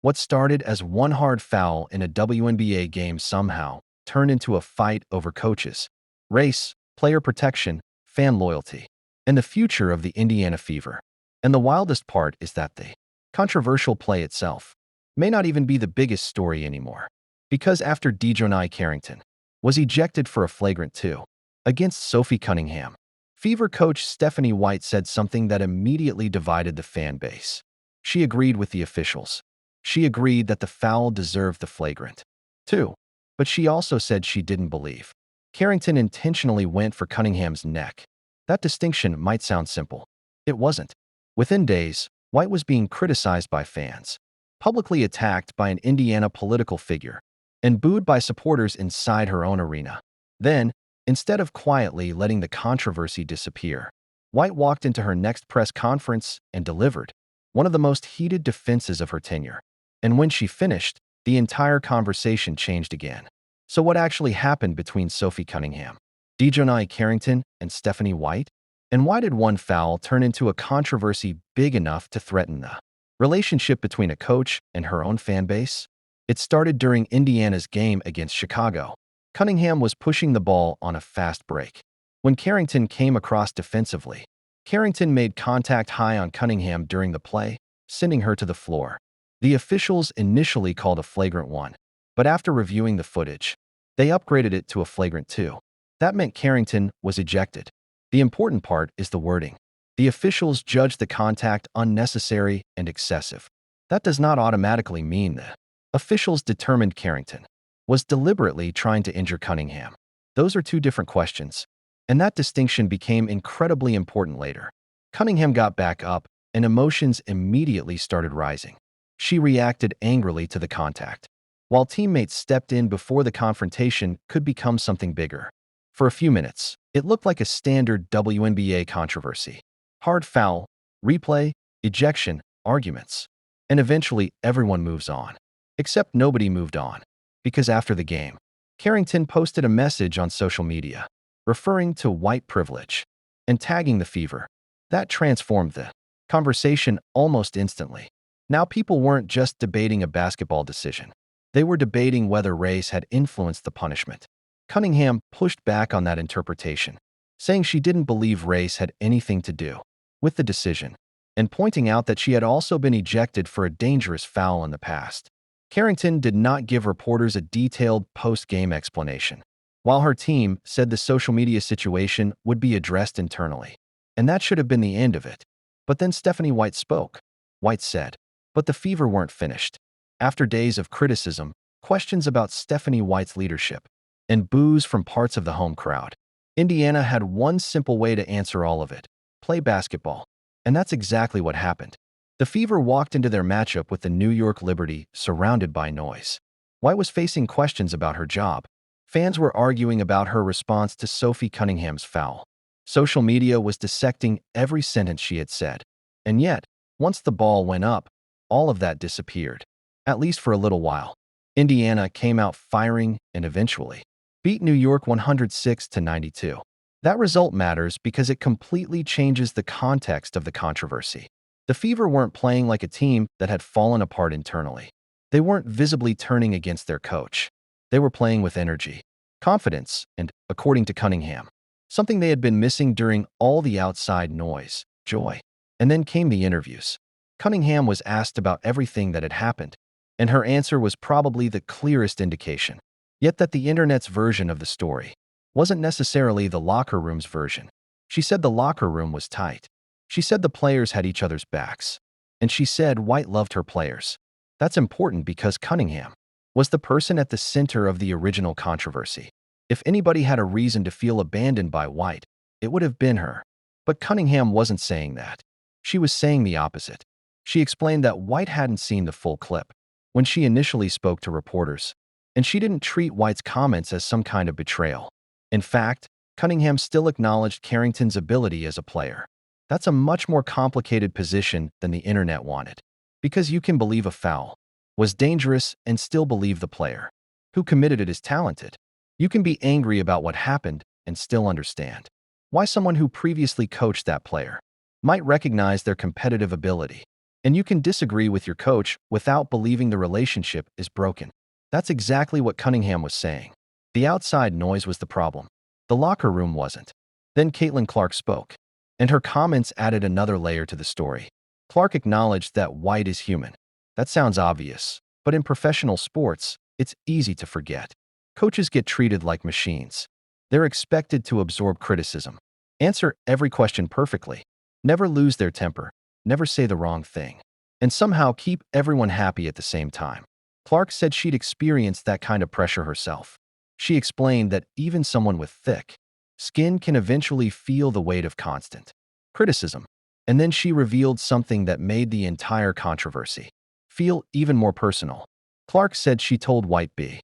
What started as one hard foul in a WNBA game somehow turned into a fight over coaches, race, player protection, fan loyalty, and the future of the Indiana Fever. And the wildest part is that the controversial play itself may not even be the biggest story anymore. Because after Sophie Carrington was ejected for a flagrant 2 against Sophie Cunningham, Fever coach Stephanie White said something that immediately divided the fan base. She agreed with the officials. She agreed that the foul deserved the flagrant 2, but she also said she didn't believe Carrington intentionally went for Cunningham's neck. That distinction might sound simple. It wasn't. Within days, White was being criticized by fans, publicly attacked by an Indiana political figure, and booed by supporters inside her own arena. Then, instead of quietly letting the controversy disappear, White walked into her next press conference and delivered one of the most heated defenses of her tenure. And when she finished, the entire conversation changed again. So what actually happened between Sophie Cunningham, Sophie Carrington, and Stephanie White? And why did one foul turn into a controversy big enough to threaten the relationship between a coach and her own fan base? It started during Indiana's game against Chicago. Cunningham was pushing the ball on a fast break. When Carrington came across defensively, Carrington made contact high on Cunningham during the play, sending her to the floor. The officials initially called a flagrant 1, but after reviewing the footage, they upgraded it to a flagrant 2. That meant Carrington was ejected. The important part is the wording. The officials judged the contact unnecessary and excessive. That does not automatically mean the officials determined Carrington was deliberately trying to injure Cunningham. Those are two different questions, and that distinction became incredibly important later. Cunningham got back up, and emotions immediately started rising. She reacted angrily to the contact, while teammates stepped in before the confrontation could become something bigger. For a few minutes, it looked like a standard WNBA controversy. Hard foul, replay, ejection, arguments. And eventually, everyone moves on. Except nobody moved on. Because after the game, Carrington posted a message on social media, referring to white privilege and tagging the Fever. That transformed the conversation almost instantly. Now people weren't just debating a basketball decision. They were debating whether race had influenced the punishment. Cunningham pushed back on that interpretation, saying she didn't believe race had anything to do with the decision, and pointing out that she had also been ejected for a dangerous foul in the past. Carrington did not give reporters a detailed post-game explanation, while her team said the social media situation would be addressed internally. And that should have been the end of it. But then Stephanie White spoke. White said, but the Fever weren't finished. After days of criticism, questions about Stephanie White's leadership, and boos from parts of the home crowd, Indiana had one simple way to answer all of it: play basketball. And that's exactly what happened. The Fever walked into their matchup with the New York Liberty surrounded by noise. White was facing questions about her job. Fans were arguing about her response to Sophie Cunningham's foul. Social media was dissecting every sentence she had said. And yet, once the ball went up, all of that disappeared. At least for a little while. Indiana came out firing and eventually beat New York 106-92. That result matters because it completely changes the context of the controversy. The Fever weren't playing like a team that had fallen apart internally. They weren't visibly turning against their coach. They were playing with energy, confidence, and, according to Cunningham, something they had been missing during all the outside noise, joy. And then came the interviews. Cunningham was asked about everything that had happened, and her answer was probably the clearest indication. Yet that the internet's version of the story wasn't necessarily the locker room's version. She said the locker room was tight. She said the players had each other's backs. And she said White loved her players. That's important because Cunningham was the person at the center of the original controversy. If anybody had a reason to feel abandoned by White, it would have been her. But Cunningham wasn't saying that. She was saying the opposite. She explained that White hadn't seen the full clip when she initially spoke to reporters, and she didn't treat White's comments as some kind of betrayal. In fact, Cunningham still acknowledged Carrington's ability as a player. That's a much more complicated position than the internet wanted, because you can believe a foul was dangerous and still believe the player who committed it is talented. You can be angry about what happened and still understand why someone who previously coached that player might recognize their competitive ability. And you can disagree with your coach without believing the relationship is broken. That's exactly what Cunningham was saying. The outside noise was the problem. The locker room wasn't. Then Caitlin Clark spoke, and her comments added another layer to the story. Clark acknowledged that White is human. That sounds obvious, but in professional sports, it's easy to forget. Coaches get treated like machines. They're expected to absorb criticism, answer every question perfectly, never lose their temper, never say the wrong thing, and somehow keep everyone happy at the same time. Clark said she'd experienced that kind of pressure herself. She explained that even someone with thick skin can eventually feel the weight of constant criticism. And then she revealed something that made the entire controversy feel even more personal. Clark said she told White B.